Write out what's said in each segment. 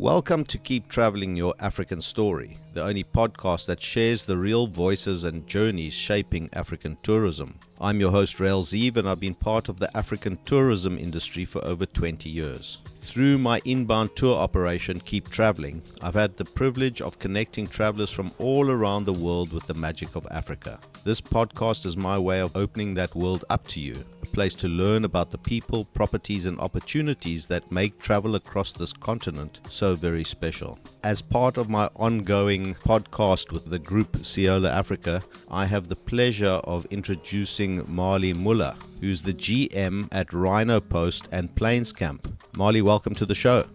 Welcome to Keep Traveling Your African Story, the only podcast that shares the real voices and journeys shaping African tourism. I'm your host, Rael Zeev, and I've been part of the African tourism industry for over 20 years. Through my inbound tour operation, Keep Traveling, I've had the privilege of connecting travelers from all around the world with the magic of Africa. This podcast is my way of opening that world up to you, a place to learn about the people, properties, and opportunities that make travel across this continent so very special. As part of my ongoing podcast with the group Seolo Africa, I have the pleasure of introducing Marli Muller, who's the GM at Rhino Post and Plains Camp. Marli, welcome to the show.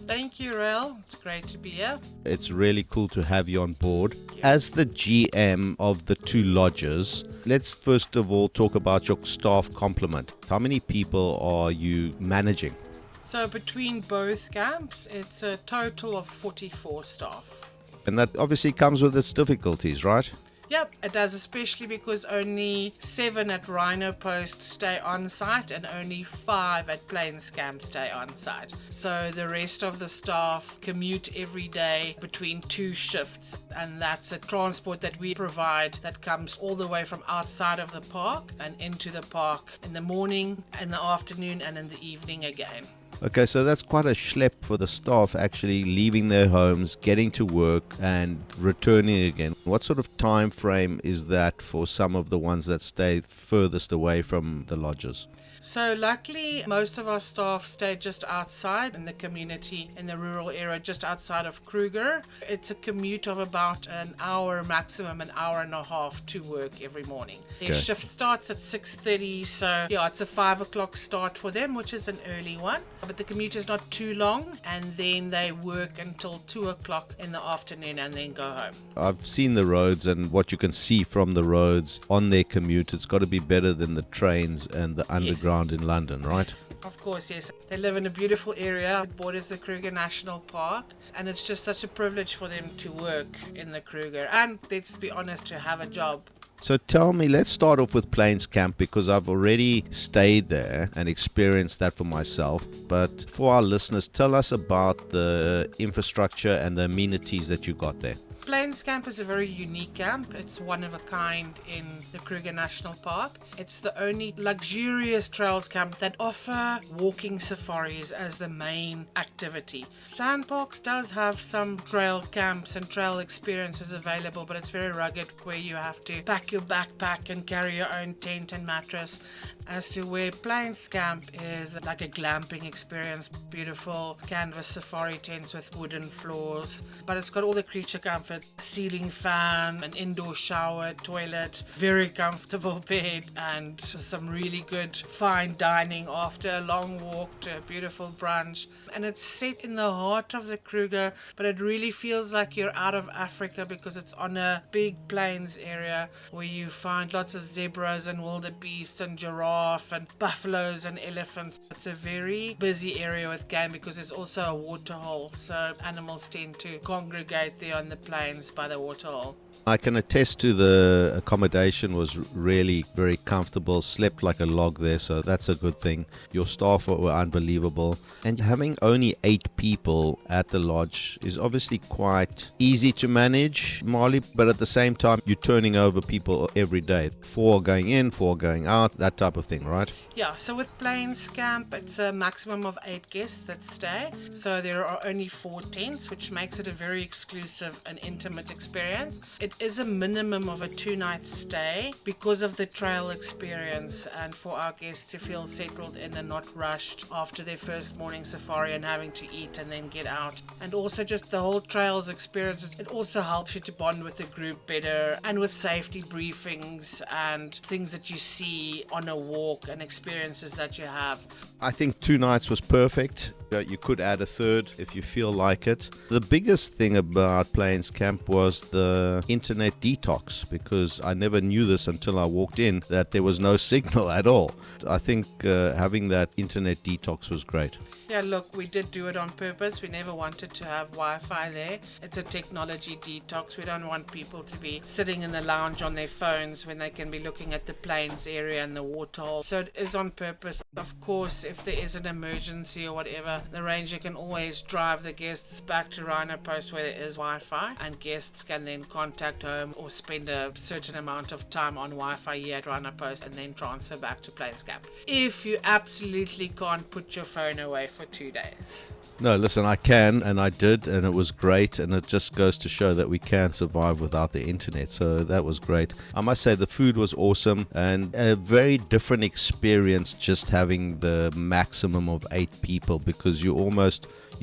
Thank you, Rael. It's great to be here. It's really cool to have you on board. As the GM of the two lodges, let's first of all talk about your staff complement. How many people are you managing? So between both camps, it's a total of 44 staff. And that obviously comes with its difficulties, right? Yep, it does, especially because only 7 at Rhino Post stay on site and only 5 at Plains Camp stay on site. So the rest of the staff commute every day between 2 shifts, and that's a transport that we provide that comes all the way from outside of the park and into the park in the morning, in the afternoon, and in the evening again. Okay, so that's quite a schlep for the staff actually leaving their homes, getting to work and returning again. What sort of time frame is that for some of the ones that stay furthest away from the lodges? So luckily, most of our staff stay just outside in the community, in the rural area, just outside of Kruger. It's a commute of about an hour, maximum an hour and a half to work every morning. Their shift starts at 6:30, so it's a 5 o'clock start for them, which is an early one. But the commute is not too long, and then they work until 2 o'clock in the afternoon and then go home. I've seen the roads, and what you can see from the roads on their commute, it's got to be better than the trains and the underground. In London, right? Of course, yes. They live in a beautiful area. It borders the Kruger National Park, and it's just such a privilege for them to work in the Kruger and, let's be honest, to have a job. So tell me, let's start off with Plains Camp because I've already stayed there and experienced that for myself. But for our listeners, tell us about the infrastructure and the amenities that you got there. Plains Camp is a very unique camp. It's one of a kind in the Kruger National Park. It's the only luxurious trails camp that offer walking safaris as the main activity. Sandparks does have some trail camps and trail experiences available, but it's very rugged where you have to pack your backpack and carry your own tent and mattress. As to where Plains Camp is like a glamping experience, beautiful canvas safari tents with wooden floors, but it's got all the creature comfort, ceiling fan, an indoor shower, toilet, very comfortable bed, and some really good fine dining after a long walk to a beautiful brunch. And it's set in the heart of the Kruger, but it really feels like you're out of Africa because it's on a big plains area where you find lots of zebras and wildebeest and giraffes and buffaloes and elephants. It's a very busy area with game because there's also a waterhole, so animals tend to congregate there on the plains by the waterhole. I can attest to the accommodation was really very comfortable, slept like a log there, so that's a good thing. Your staff were unbelievable, and having only 8 people at the lodge is obviously quite easy to manage, Marli, but at the same time you're turning over people every day, 4 going in, 4 going out, that type of thing, right? Yeah, so with Plains Camp, it's a maximum of 8 guests that stay. So there are only 4 tents, which makes it a very exclusive and intimate experience. It is a minimum of a 2-night stay because of the trail experience and for our guests to feel settled in and not rushed after their first morning safari and having to eat and then get out. And also just the whole trails experience, it also helps you to bond with the group better and with safety briefings and things that you see on a walk and experiences that you have. I think 2 nights was perfect. You could add a third if you feel like it. The biggest thing about Plains Camp was the internet detox, because I never knew this until I walked in, that there was no signal at all. I think having that internet detox was great. Yeah, look, we did do it on purpose. We never wanted to have Wi-Fi there. It's a technology detox. We don't want people to be sitting in the lounge on their phones when they can be looking at the plains area and the waterhole. So it is on purpose. Of course, if there is an emergency or whatever, the ranger can always drive the guests back to Rhino Post where there is Wi-Fi, and guests can then contact home or spend a certain amount of time on Wi-Fi here at Rhino Post and then transfer back to Plains Camp. If you absolutely can't put your phone away for 2 days. No, listen, I can, and I did, and it was great, and it just goes to show that we can survive without the internet, so that was great. I must say the food was awesome, and a very different experience just having the maximum of 8 people, because you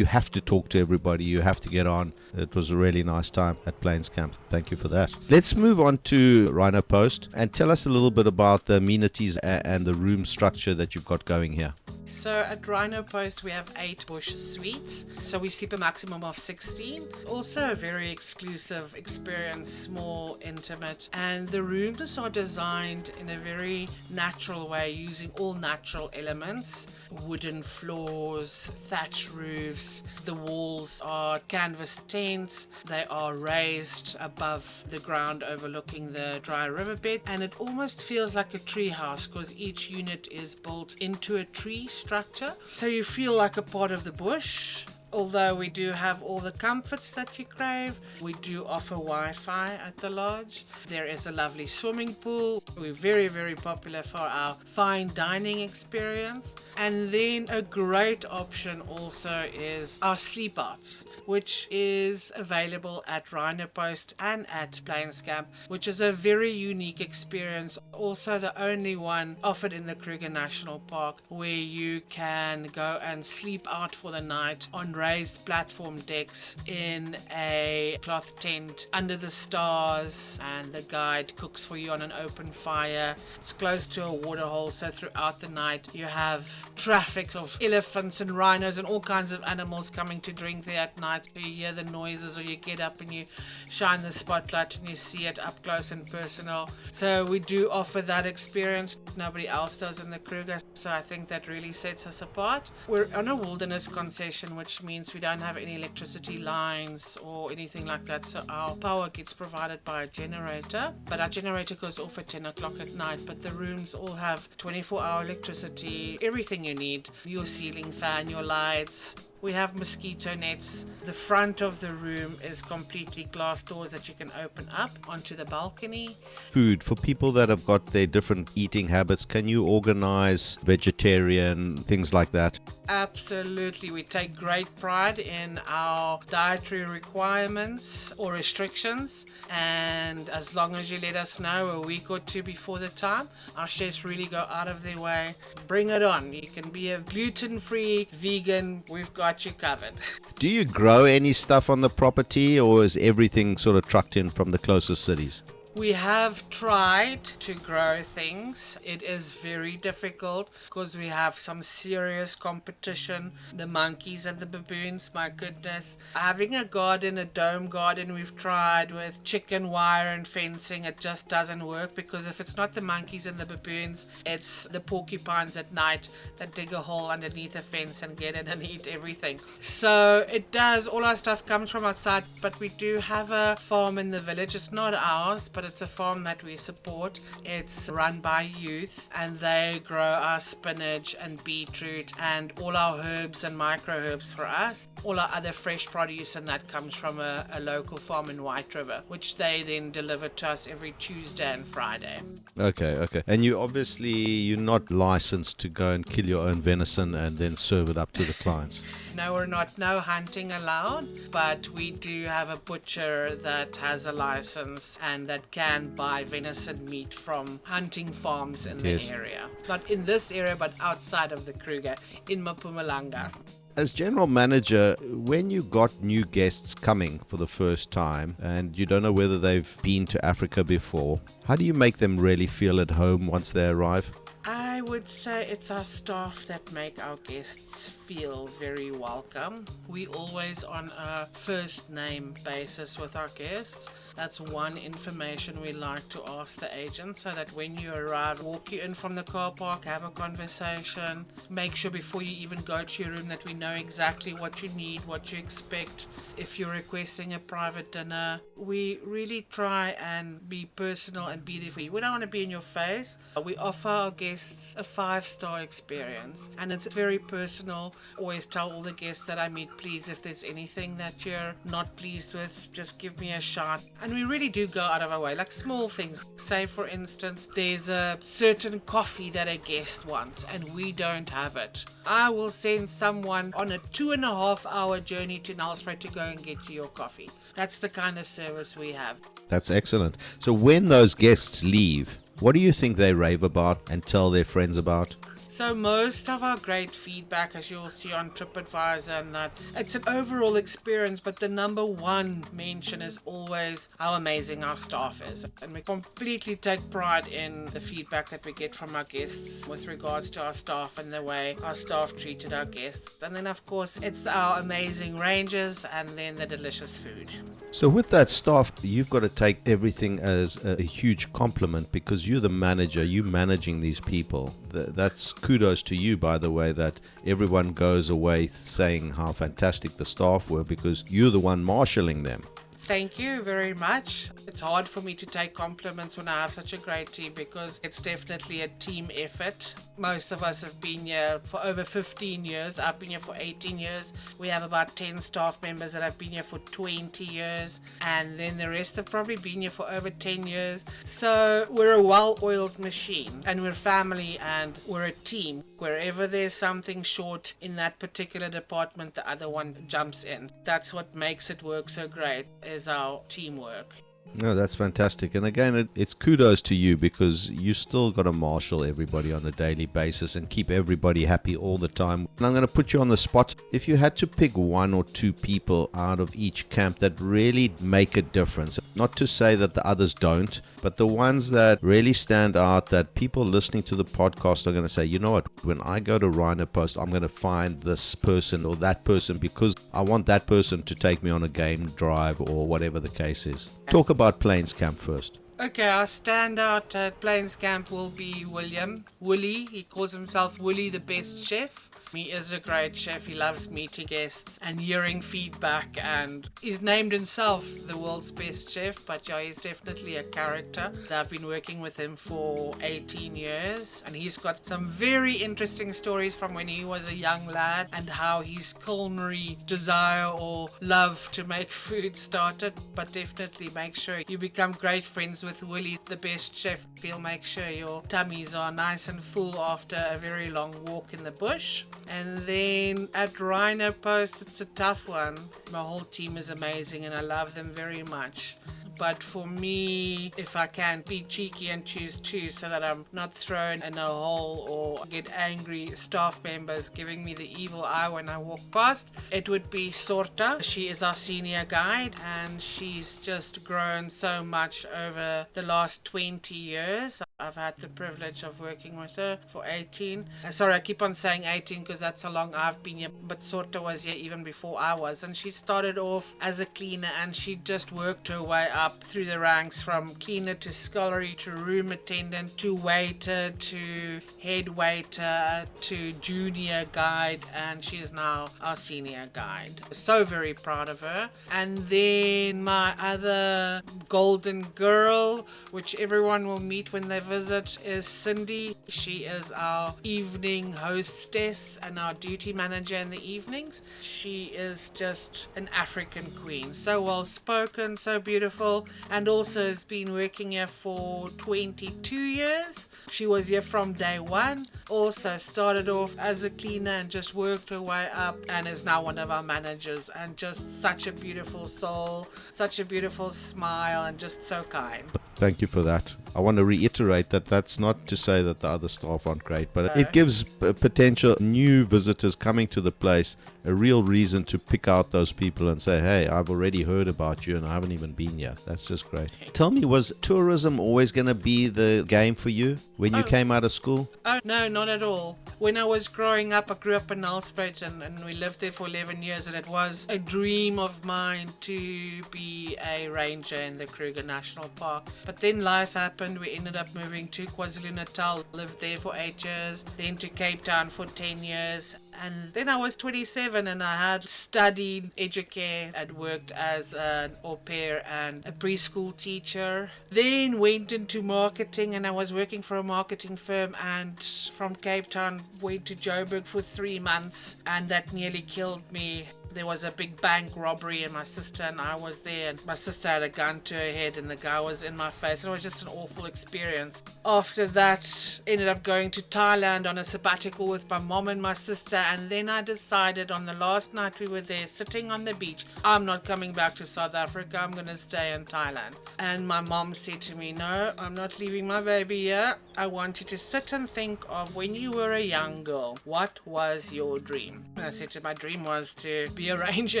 have to talk to everybody, you have to get on. It was a really nice time at Plains Camp. Thank you for that. Let's move on to Rhino Post, and tell us a little bit about the amenities and the room structure that you've got going here. So at Rhino Post we have 8 bush suites, so we sleep a maximum of 16. Also a very exclusive experience, small, intimate, and the rooms are designed in a very natural way using all natural elements. Wooden floors, thatch roofs, the walls are canvas tents, they are raised above the ground overlooking the dry riverbed, and it almost feels like a tree house because each unit is built into a tree structure, so you feel like a part of the bush. Although we do have all the comforts that you crave, we do offer Wi-Fi at the lodge. There is a lovely swimming pool. We're very, very popular for our fine dining experience. And then a great option also is our sleep outs, which is available at Rhino Post and at Plains Camp, which is a very unique experience. Also the only one offered in the Kruger National Park, where you can go and sleep out for the night on raised platform decks in a cloth tent under the stars, and the guide cooks for you on an open fire. It's close to a waterhole, so throughout the night you have traffic of elephants and rhinos and all kinds of animals coming to drink there at night. So you hear the noises, or you get up and you shine the spotlight and you see it up close and personal. So we do offer that experience. Nobody else does in the Kruger, so I think that really sets us apart. We're on a wilderness concession, which means we don't have any electricity lines or anything like that, so our power gets provided by a generator, but our generator goes off at 10 o'clock at night. But the rooms all have 24-hour electricity, everything you need, your ceiling fan, your lights. We have mosquito nets. The front of the room is completely glass doors that you can open up onto the balcony. Food for people that have got their different eating habits. Can you organize vegetarian, things like that? Absolutely. We take great pride in our dietary requirements or restrictions, and as long as you let us know a week or two before the time, our chefs really go out of their way. Bring it on. You can be a gluten-free vegan. We've got you covered. Do you grow any stuff on the property, or is everything sort of trucked in from the closest cities? We have tried to grow things. It is very difficult because we have some serious competition. The monkeys and the baboons, my goodness. Having a garden, a dome garden, we've tried with chicken wire and fencing. It just doesn't work, because if it's not the monkeys and the baboons, it's the porcupines at night that dig a hole underneath a fence and get in and eat everything. So it does. All our stuff comes from outside, but we do have a farm in the village. It's not ours, but it's a farm that we support. It's run by youth, and they grow our spinach and beetroot and all our herbs and micro herbs for us. All our other fresh produce, and that comes from a local farm in White River, which they then deliver to us every Tuesday and Friday. Okay. And you're not licensed to go and kill your own venison and then serve it up to the clients? No, we're not. No hunting allowed, but we do have a butcher that has a license and that can buy venison meat from hunting farms in the area. Not in this area, but outside of the Kruger, in Mpumalanga. As general manager, when you got new guests coming for the first time and you don't know whether they've been to Africa before, how do you make them really feel at home once they arrive? I would say it's our staff that make our guests feel very welcome. We always on a first name basis with our guests. That's one information we like to ask the agent, so that when you arrive, walk you in from the car park, have a conversation, make sure before you even go to your room that we know exactly what you need, what you expect. If you're requesting a private dinner, we really try and be personal and be there for you. We don't want to be in your face. We offer our guests a 5-star experience, and it's very personal. Always tell all the guests that I meet, please, if there's anything that you're not pleased with, just give me a shout. And we really do go out of our way, like small things. Say, for instance, there's a certain coffee that a guest wants and we don't have it. I will send someone on a 2.5-hour journey to Nelspruit to go and get you your coffee. That's the kind of service we have. That's excellent. So when those guests leave, what do you think they rave about and tell their friends about? So most of our great feedback, as you'll see on TripAdvisor, and that it's an overall experience, but the number one mention is always how amazing our staff is. And we completely take pride in the feedback that we get from our guests with regards to our staff and the way our staff treated our guests. And then of course it's our amazing ranges and then the delicious food. So with that staff, you've got to take everything as a huge compliment, because you're the manager, you're managing these people. That's kudos to you, by the way, that everyone goes away saying how fantastic the staff were, because you're the one marshalling them. Thank you very much. It's hard for me to take compliments when I have such a great team, because it's definitely a team effort. Most of us have been here for over 15 years. I've been here for 18 years. We have about 10 staff members that have been here for 20 years. And then the rest have probably been here for over 10 years. So we're a well-oiled machine, and we're family, and we're a team. Wherever there's something short in that particular department, the other one jumps in. That's what makes it work so great, is our teamwork. No, that's fantastic. And again, it's kudos to you, because you still got to marshal everybody on a daily basis and keep everybody happy all the time. And I'm going to put you on the spot. If you had to pick 1 or 2 people out of each camp that really make a difference, not to say that the others don't, but the ones that really stand out, that people listening to the podcast are going to say, you know what, when I go to Rhino Post, I'm going to find this person or that person, because I want that person to take me on a game drive or whatever the case is. Talk about Plains Camp first. Okay, our standout at Plains Camp will be William. Willie, he calls himself Willie the best chef. He is a great chef. He loves meeting guests and hearing feedback, and he's named himself the world's best chef, but yeah, he's definitely a character. I've been working with him for 18 years, and he's got some very interesting stories from when he was a young lad and how his culinary desire or love to make food started. But definitely make sure you become great friends with Willie the best chef. He'll make sure your tummies are nice and full after a very long walk in the bush. And then at Rhino Post, it's a tough one. My whole team is amazing and I love them very much. But for me, if I can be cheeky and choose 2 so that I'm not thrown in a hole or get angry staff members giving me the evil eye when I walk past, it would be Sorta. She is our senior guide, and she's just grown so much over the last 20 years. I've had the privilege of working with her for 18. Sorry, I keep on saying 18 because that's how long I've been here. But Sorta was here even before I was. And she started off as a cleaner, and she just worked her way up through the ranks, from cleaner to scullery to room attendant to waiter to head waiter to junior guide. And she is now our senior guide. So very proud of her. And then my other golden girl, which everyone will meet when they visit, is Cindy. She is our evening hostess and our duty manager in the evenings. She is just an African queen, so well spoken, so beautiful, and also has been working here for 22 years. She was here from day one, also started off as a cleaner and just worked her way up and is now one of our managers, and just such a beautiful soul, such a beautiful smile, and just so kind. Thank you for that. I want to reiterate that that's not to say that the other staff aren't great, but it gives potential new visitors coming to the place a real reason to pick out those people and say, hey, I've already heard about you and I haven't even been here. That's just great. Tell me, was tourism always going to be the game for you when you came out of school? Oh, no, not at all. When I was growing up, I grew up in Nelspruit and we lived there for 11 years, and it was a dream of mine to be a ranger in the Kruger National Park. But then life happened. We ended up moving to KwaZulu-Natal, lived there for 8 years, then to Cape Town for 10 years. And then I was 27 and I had studied educare and worked as an au pair and a preschool teacher. Then went into marketing and I was working for a marketing firm, and from Cape Town went to Joburg for 3 months, and that nearly killed me. There was a big bank robbery and my sister and I was there, and my sister had a gun to her head and the guy was in my face. It was just an awful experience. After that, ended up going to Thailand on a sabbatical with my mom and my sister, and then I decided on the last night we were there sitting on the beach, I'm not coming back to South Africa, I'm going to stay in Thailand. And my mom said to me, no, I'm not leaving my baby here. I want you to sit and think of when you were a young girl. What was your dream? And I said to her, my dream was to be a ranger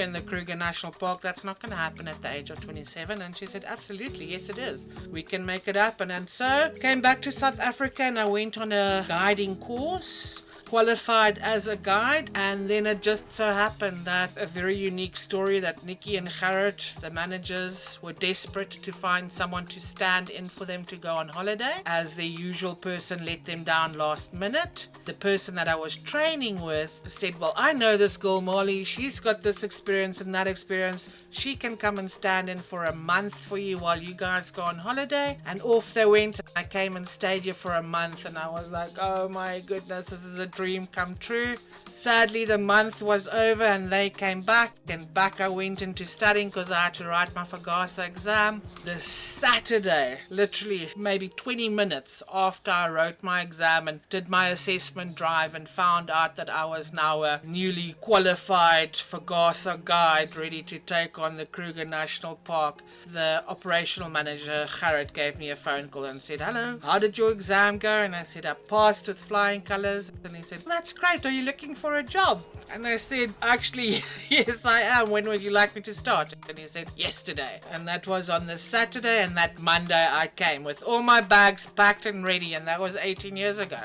in the Kruger National Park. That's not going to happen at the age of 27. And she said, absolutely, yes it is. We can make it happen. And so came back to South Africa and I went on a guiding course, qualified as a guide, and then it just so happened that a very unique story that Nikki and Gerrit, the managers, were desperate to find someone to stand in for them to go on holiday, as their usual person let them down last minute. The person that I was training with said, well, I know this girl Marley, she's got this experience and that experience, she can come and stand in for a month for you while you guys go on holiday. And off they went. I came and stayed here for a month and I was like, oh my goodness, this is a dream come true. Sadly, the month was over and they came back, and back I went into studying because I had to write my Fagasa exam. The Saturday, literally maybe 20 minutes after I wrote my exam and did my assessment drive, and found out that I was now a newly qualified Fagasa guide ready to take on the Kruger National Park. The operational manager, Gerrit, gave me a phone call and said, hello, how did your exam go? And I said, I passed with flying colors. And he said, well, that's great, are you looking for a job? And I said, actually, yes I am, when would you like me to start? And he said, yesterday. And that was on the Saturday, and that Monday I came with all my bags packed and ready, and that was 18 years ago.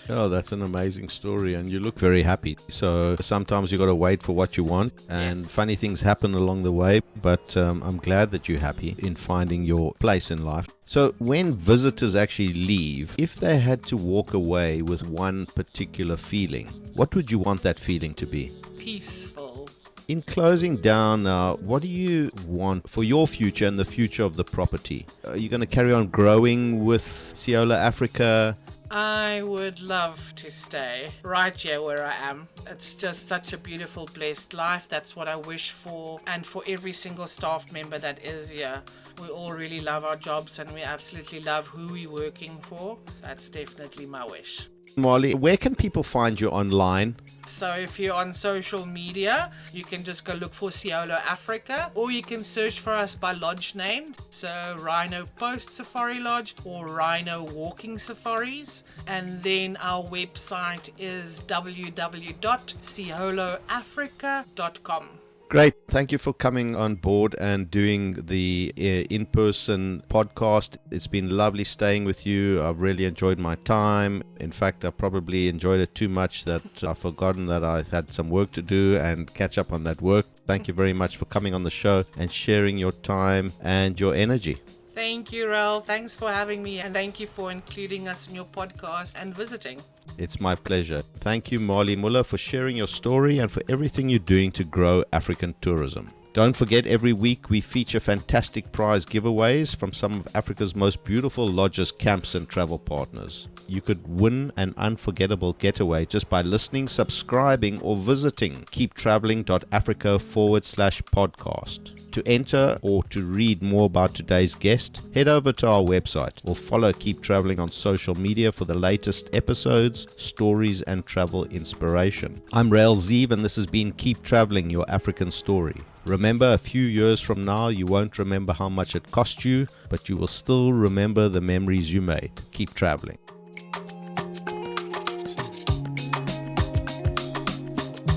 Oh, that's an amazing story, and you look very happy. So sometimes you got to wait for what you want, and Yes. funny things happen along the way, but I'm glad that you're happy in finding your place in life. So when visitors actually leave, if they had to walk away with one particular feeling, what would you want that feeling to be? Peaceful. In closing down now, what do you want for your future and the future of the property? Are you going to carry on growing with Seolo Africa? I would love to stay right here where I am. It's just such a beautiful, blessed life. That's what I wish for, and for every single staff member that is here. We all really love our jobs and we absolutely love who we're working for. That's definitely my wish. Marley, where can people find you online? So if you're on social media, you can just go look for Seolo Africa, or you can search for us by lodge name. So Rhino Post Safari Lodge or Rhino Walking Safaris. And then our website is www.seoloafrica.com. Great. Thank you for coming on board and doing the in-person podcast. It's been lovely staying with you. I've really enjoyed my time. In fact, I probably enjoyed it too much that I've forgotten that I had some work to do and catch up on that work. Thank you very much for coming on the show and sharing your time and your energy. Thank you, Rel. Thanks for having me, and thank you for including us in your podcast and visiting. It's my pleasure. Thank you, Marli Muller, for sharing your story and for everything you're doing to grow African tourism. Don't forget, every week we feature fantastic prize giveaways from some of Africa's most beautiful lodges, camps and travel partners. You could win an unforgettable getaway just by listening, subscribing or visiting keeptraveling.africa/podcast. To enter or to read more about today's guest, head over to our website or follow Keep Traveling on social media for the latest episodes, stories and travel inspiration. I'm Rael Zeev, and this has been Keep Traveling, your African story. Remember, a few years from now, you won't remember how much it cost you, but you will still remember the memories you made. Keep traveling.